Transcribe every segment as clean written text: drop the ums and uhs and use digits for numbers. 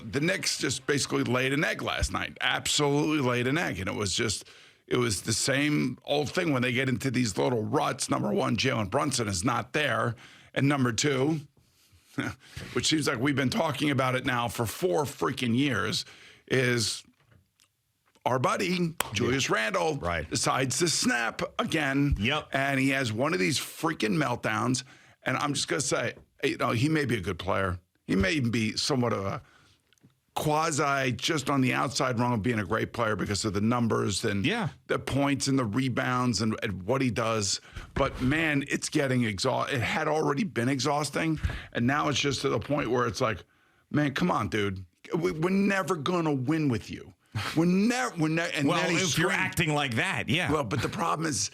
The Knicks just basically laid an egg last night. Absolutely laid an egg. And it was the same old thing when they get into these little ruts. Number one, Jalen Brunson is not there. And number two, which seems like we've been talking about it now for 4 freaking years, is our buddy, Julius Randle, decides to snap again. Yep. And he has one of these freaking meltdowns. And I'm just going to say, he may be a good player. He may even be somewhat of a quasi just on the outside rung of being a great player because of the numbers and the points and the rebounds and what he does. But, man, it's getting exhausting. It had already been exhausting, and now it's just to the point where it's like, man, come on, dude. We're never going to win with you. We're never. And well, then if you're acting like that, Well, but the problem is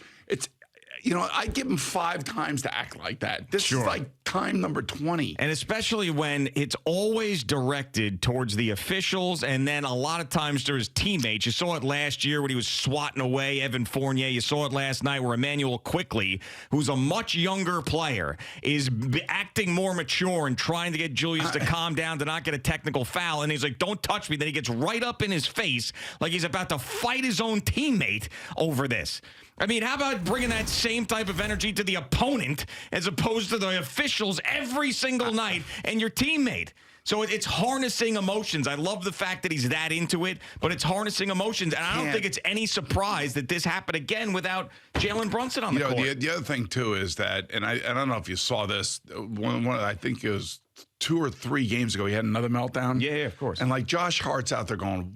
I give him 5 times to act like that. This is like time number 20. And especially when it's always directed towards the officials and then a lot of times to his teammates. You saw it last year when he was swatting away Evan Fournier. You saw it last night where Emmanuel Quickly, who's a much younger player, is acting more mature and trying to get Julius to calm down to not get a technical foul. And he's like, don't touch me. Then he gets right up in his face like he's about to fight his own teammate over this. I mean, how about bringing that same type of energy to the opponent as opposed to the officials every single night and your teammate? So it's harnessing emotions. I love the fact that he's that into it, but it's harnessing emotions. And I don't think it's any surprise that this happened again without Jalen Brunson on the court. The other thing, too, is that, and I don't know if you saw this, I think it was 2 or 3 games ago, he had another meltdown. Yeah, of course. And like Josh Hart's out there going,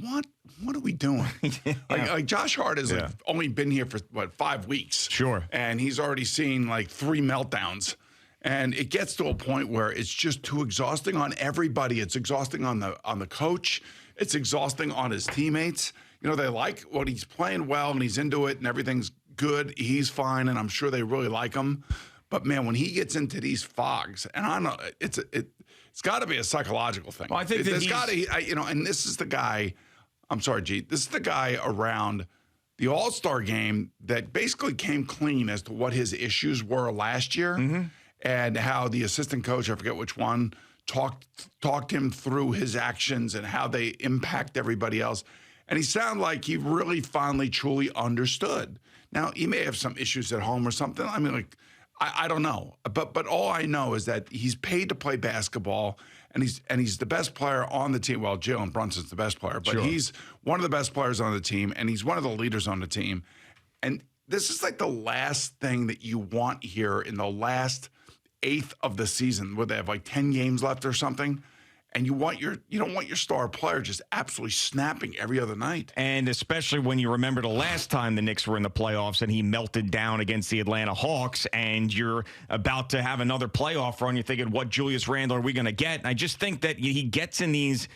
what are we doing? Like Josh Hart has only been here for 5 weeks. Sure. And he's already seen like 3 meltdowns. And it gets to a point where it's just too exhausting on everybody. It's exhausting on the coach. It's exhausting on his teammates. They like what he's playing well and he's into it and everything's good. He's fine, and I'm sure they really like him. But man, when he gets into these fogs, and I know it's got to be a psychological thing. Well, I think there's got to, and this is the guy. I'm sorry, G. This is the guy around the All-Star game that basically came clean as to what his issues were last year and how the assistant coach, I forget which one, talked him through his actions and how they impact everybody else. And he sounded like he really finally, truly understood. Now, he may have some issues at home or something. I mean, like, I don't know. But all I know is that he's paid to play basketball. And he's the best player on the team. Well, Jalen Brunson's the best player, but he's one of the best players on the team, and he's one of the leaders on the team. And this is like the last thing that you want here in the last 1/8 of the season, where they have like 10 games left or something. And you don't want your star player just absolutely snapping every other night. And especially when you remember the last time the Knicks were in the playoffs and he melted down against the Atlanta Hawks, and you're about to have another playoff run. You're thinking, what Julius Randle are we going to get? And I just think that he gets in these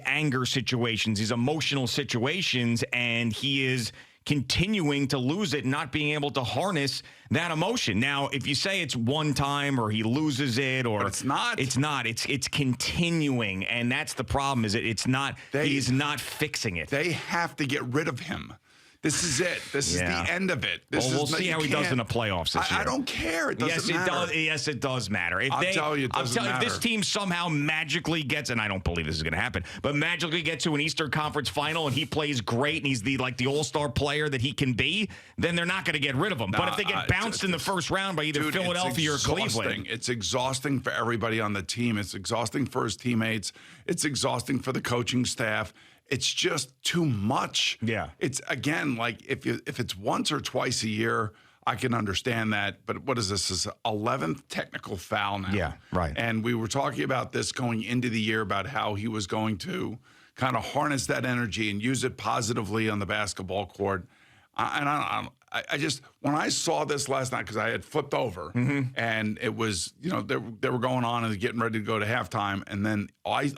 anger situations, these emotional situations, and he is continuing to lose it, not being able to harness that emotion. Now, if you say it's one time or he loses it, or but it's not. It's continuing, and that's the problem. Is it's not? He's not fixing it. They have to get rid of him. This is it. This is the end of it. We'll see how he does in the playoffs this year. I don't care. It doesn't matter. Yes, it does matter. I'll tell you, it doesn't matter. If this team somehow magically gets, and I don't believe this is going to happen, but magically gets to an Eastern Conference final and he plays great and he's the all-star player that he can be, then they're not going to get rid of him. But if they get bounced in the first round by either Philadelphia or Cleveland. It's exhausting for everybody on the team. It's exhausting for his teammates. It's exhausting for the coaching staff. It's just too much. Yeah. It's, again, like if it's once or twice a year, I can understand that. But what is this? This is 11th technical foul now. Yeah, right. And we were talking about this going into the year about how he was going to kind of harness that energy and use it positively on the basketball court. I just, when I saw this last night, because I had flipped over and it was, they were going on and getting ready to go to halftime. And then I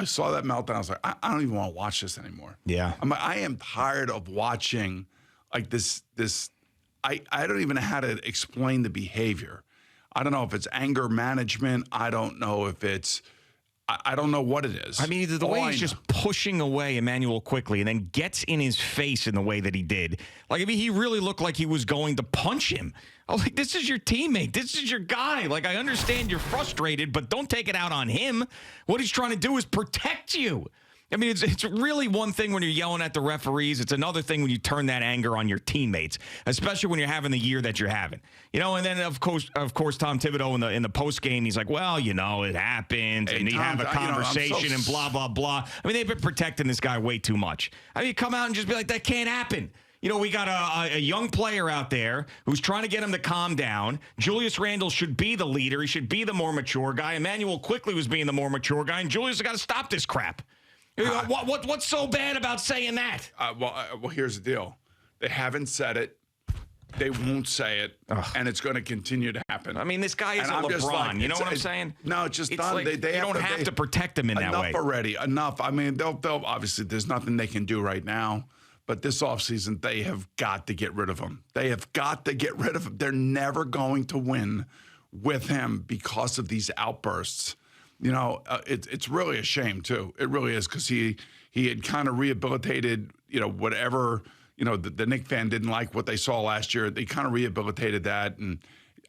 saw that meltdown. I was like, I don't even want to watch this anymore. Yeah. I am tired of watching like this. I don't even know how to explain the behavior. I don't know if it's anger management. I don't know if it's I don't know what it is. I mean, the way he's just pushing away Emmanuel quickly and then gets in his face in the way that he did. Like, I mean, he really looked like he was going to punch him. I was like, this is your teammate. This is your guy. Like, I understand you're frustrated, but don't take it out on him. What he's trying to do is protect you. I mean, it's really one thing when you're yelling at the referees. It's another thing when you turn that anger on your teammates, especially when you're having the year that you're having. And then of course, Tom Thibodeau in the post game, he's like, well, it happens, and you have a conversation and blah blah blah. I mean, they've been protecting this guy way too much. I mean, come out and just be like, that can't happen. We got a young player out there who's trying to get him to calm down. Julius Randle should be the leader. He should be the more mature guy. Emmanuel quickly was being the more mature guy, and Julius has got to stop this crap. What's so bad about saying that? Well, here's the deal. They haven't said it. They won't say it. And it's going to continue to happen. I mean, this guy is a LeBron. You know what I'm saying? No, it's just done. Like, they don't have to protect him in that way. Enough already. Enough. I mean, they'll obviously, there's nothing they can do right now. But this offseason, they have got to get rid of him. They have got to get rid of him. They're never going to win with him because of these outbursts. It's really a shame too. It really is, because he had kind of rehabilitated, whatever, the Knicks fan didn't like what they saw last year. They kind of rehabilitated that, and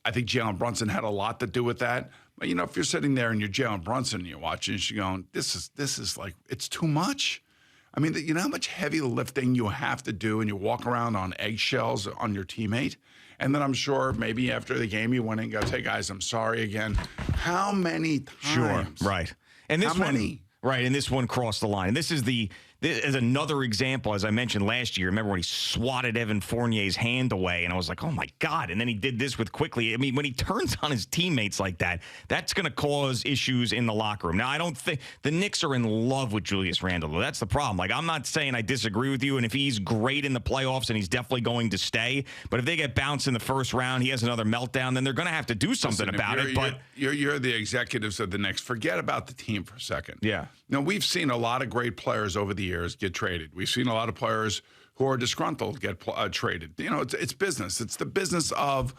I think Jalen Brunson had a lot to do with that. But if you're sitting there and you're Jalen Brunson and you're watching, you're going, this is like, it's too much. I mean, you know how much heavy lifting you have to do, and you walk around on eggshells on your teammate. And then I'm sure maybe after the game you went and goes, hey, guys, I'm sorry again. How many times? Sure, right. And this How many? Right, and this one crossed the line. This is another example, as I mentioned last year. Remember when he swatted Evan Fournier's hand away, and I was like, oh, my God. And then he did this with quickly. I mean, when he turns on his teammates like that, that's going to cause issues in the locker room. Now, I don't think the Knicks are in love with Julius Randle. That's the problem. Like, I'm not saying I disagree with you, and if he's great in the playoffs, and he's definitely going to stay, but if they get bounced in the first round, he has another meltdown, then they're going to have to do something about it. But you're the executives of the Knicks. Forget about the team for a second. Yeah. We've seen a lot of great players over the years get traded. We've seen a lot of players who are disgruntled get traded. It's business. It's the business of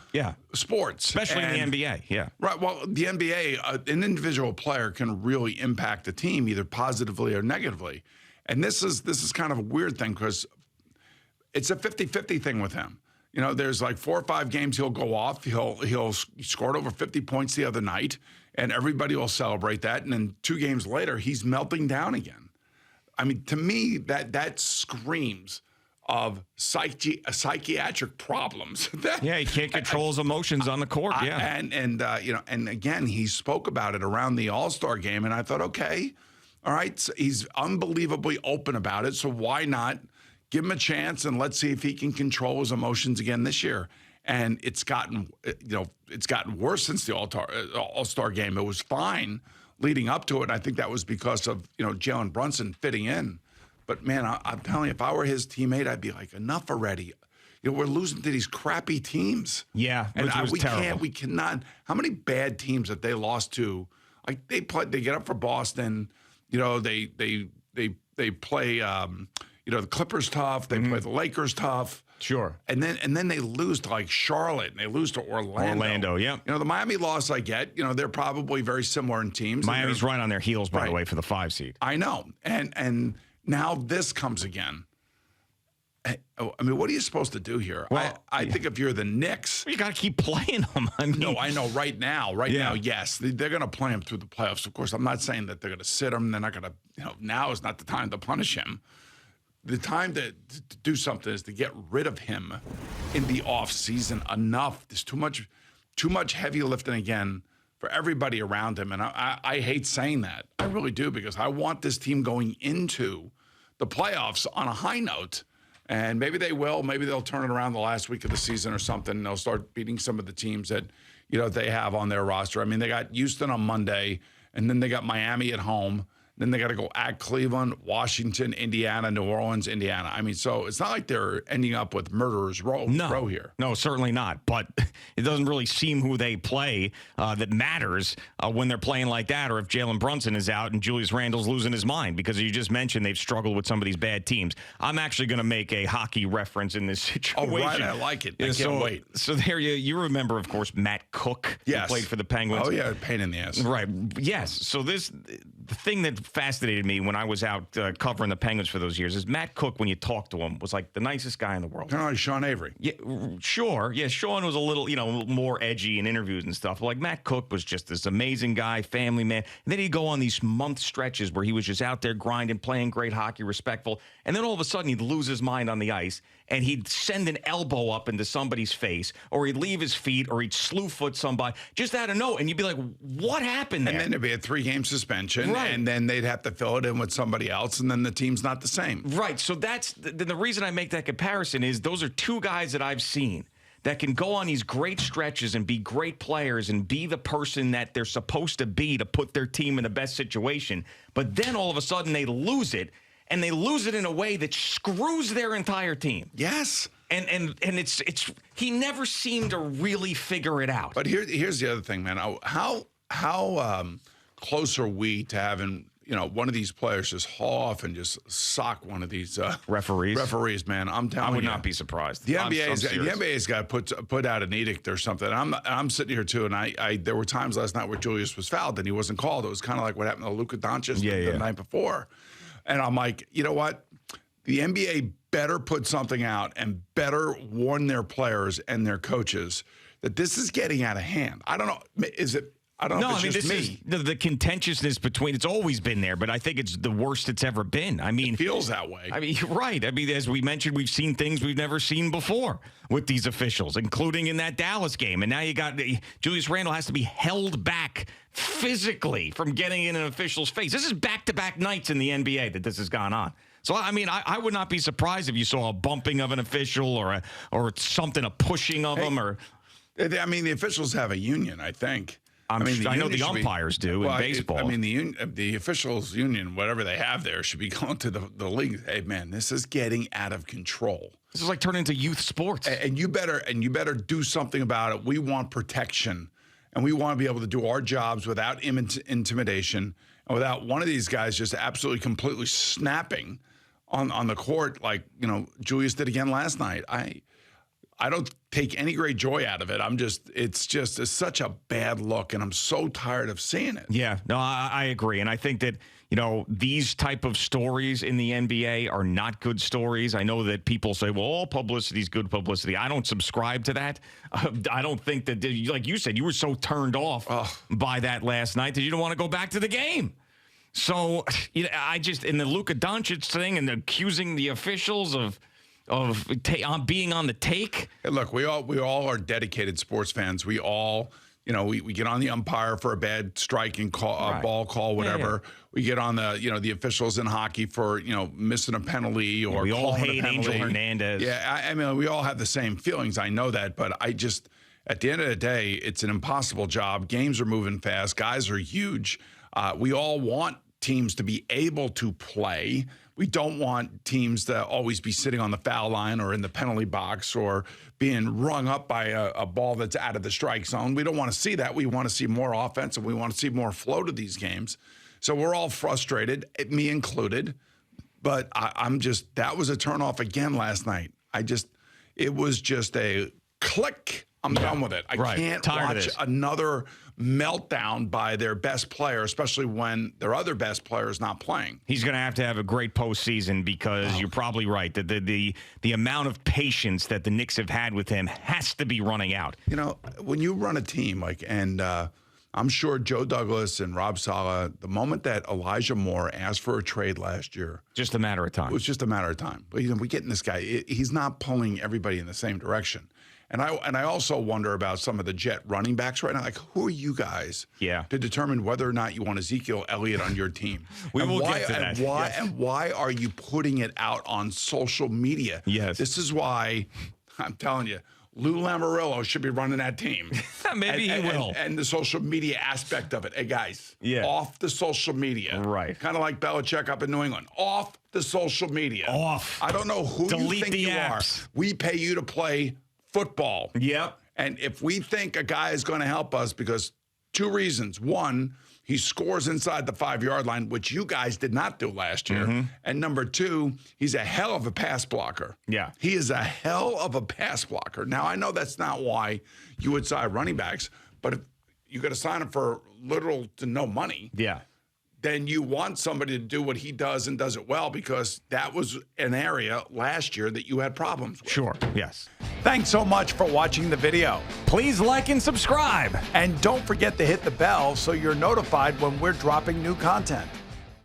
sports. Especially in the NBA, yeah. Right. Well, the NBA, an individual player can really impact a team either positively or negatively. And this is kind of a weird thing because it's a 50-50 thing with him. There's like 4 or 5 games he'll go off. He scored over 50 points the other night, and everybody will celebrate that. And then 2 games later, he's melting down again. I mean, to me, that screams of psychiatric problems. He can't control his emotions on the court. And again, he spoke about it around the All-Star game, and I thought, okay, all right, so he's unbelievably open about it, so why not give him a chance and let's see if he can control his emotions again this year. And it's gotten worse since the All-Star game. It was fine leading up to it. And I think that was because of, Jalen Brunson fitting in. But man, I'm telling you, if I were his teammate, I'd be like, enough already. We're losing to these crappy teams. Yeah, which was terrible. We cannot. How many bad teams that they lost to? Like they get up for Boston. They play. The Clippers tough. They play the Lakers tough. Sure. And then they lose to like Charlotte, and they lose to Orlando. Yeah. The Miami loss I get, they're probably very similar in teams. Miami's right on their heels, by the way, for the 5 seed. I know. And now this comes again. I mean, what are you supposed to do here? Well, I think if you're the Knicks, you got to keep playing them. No, I know. Right now, yes, they're going to play him through the playoffs. Of course, I'm not saying that they're going to sit him. They're not going to. Now is not the time to punish him. The time to do something is to get rid of him in the off season. Enough. There's too much heavy lifting again for everybody around him, and I hate saying that. I really do, because I want this team going into the playoffs on a high note. And maybe they will. Maybe they'll turn it around the last week of the season or something, and they'll start beating some of the teams that they have on their roster. I mean, they got Houston on Monday, and then they got Miami at home. Then they got to go at Cleveland, Washington, Indiana, New Orleans, Indiana. I mean, so it's not like they're ending up with murderers row here. No, certainly not. But it doesn't really seem who they play that matters when they're playing like that, or if Jalen Brunson is out and Julius Randle's losing his mind, because you just mentioned they've struggled with some of these bad teams. I'm actually going to make a hockey reference in this situation. Oh, right. I like it. I can't wait. So there you remember, of course, Matt Cook, who played for the Penguins. Oh, yeah, pain in the ass. Right. Yes. So this the thing that fascinated me when I was out covering the Penguins for those years is Matt Cook, when you talk to him, was like the nicest guy in the world. Kind of like Sean Avery. Yeah, sure. Yeah, Sean was a little, more edgy in interviews and stuff. But like Matt Cook was just this amazing guy, family man. And then he'd go on these month stretches where he was just out there grinding, playing great hockey, respectful. And then all of a sudden he'd lose his mind on the ice and he'd send an elbow up into somebody's face, or he'd leave his feet, or he'd slew foot somebody just out of nowhere. And you'd be like, what happened there? And then there'd be a 3-game suspension, right. And then they'd have to fill it in with somebody else, and then the team's not the same. Right. So that's the reason I make that comparison is those are two guys that I've seen that can go on these great stretches and be great players and be the person that they're supposed to be to put their team in the best situation. But then all of a sudden they lose it, and they lose it in a way that screws their entire team. Yes. And it's he never seemed to really figure it out. But here's the other thing, man. How close are we to having one of these players just haul off and just sock one of these referees? Referees, man. I'm telling you. I would not be surprised. The NBA's got to put out an edict or something. I'm sitting here too, and I there were times last night where Julius was fouled and he wasn't called. It was kind of like what happened to Luka Doncic the night before. And I'm like, you know what? The NBA better put something out and better warn their players and their coaches that this is getting out of hand. I don't know. Is it? I don't know if it's just me. Is the contentiousness between, it's always been there, but I think it's the worst it's ever been. I mean, it feels that way. I mean, you're right. I mean, as we mentioned, we've seen things we've never seen before with these officials, including in that Dallas game. And now you got Julius Randle has to be held back physically from getting in an official's face. This is back-to-back nights in the NBA that this has gone on. So, I mean, I would not be surprised if you saw a bumping of an official or something, a pushing of them. I mean, the officials have a union, I think. I know the umpires do in baseball. The officials union, whatever they have there, should be going to the league. Hey, man, this is getting out of control. This is like turning into youth sports. And you better do something about it. We want protection, and we want to be able to do our jobs without intimidation and without one of these guys just absolutely completely snapping on the court like Julius did again last night. I don't take any great joy out of it. It's such a bad look, and I'm so tired of seeing it. Yeah, no, I agree. And I think that, these type of stories in the NBA are not good stories. I know that people say, well, all publicity is good publicity. I don't subscribe to that. I don't think that, like you said, you were so turned off by that last night that you don't want to go back to the game. So I just, in the Luka Doncic thing and accusing the officials of being on the take. Hey, look, we all are dedicated sports fans. We all, we get on the umpire for a bad strike and call, a ball call, whatever. Yeah. We get on the officials in hockey for missing a penalty or we all hate Angel Hernandez. Yeah, I mean we all have the same feelings. I know that, but at the end of the day, it's an impossible job. Games are moving fast. Guys are huge. We all want teams to be able to play. We don't want teams to always be sitting on the foul line or in the penalty box or being rung up by a ball that's out of the strike zone. We don't want to see that. We want to see more offense, and we want to see more flow to these games. So we're all frustrated, me included. But that was a turnoff again last night. It was just a click. I'm done with it. I can't watch another meltdown by their best player, especially when their other best player is not playing. He's going to have a great postseason because you're probably right. The amount of patience that the Knicks have had with him has to be running out. When you run a team I'm sure Joe Douglas and Rob Saleh, the moment that Elijah Moore asked for a trade last year. Just a matter of time. It was just a matter of time. But we get in this guy. He's not pulling everybody in the same direction. And I also wonder about some of the Jet running backs right now. Like, who are you guys to determine whether or not you want Ezekiel Elliott on your team? We will get to that. And why are you putting it out on social media? Yes. This is why, I'm telling you, Lou Lamoriello should be running that team. Maybe he will. And the social media aspect of it. Hey, guys, off the social media. Right. Kind of like Belichick up in New England. Off the social media. Off. I don't know who Delete you think the you apps. are. We pay you to play football. Yep. And if we think a guy is going to help us because two reasons. One, he scores inside the 5-yard line, which you guys did not do last year. Mm-hmm. And number two, he's a hell of a pass blocker. Yeah. He is a hell of a pass blocker. Now, I know that's not why you would sign running backs, but if you got to sign him for little to no money. Yeah. then you want somebody to do what he does and does it well, because that was an area last year that you had problems with. Sure, yes. Thanks so much for watching the video. Please like and subscribe. And don't forget to hit the bell so you're notified when we're dropping new content.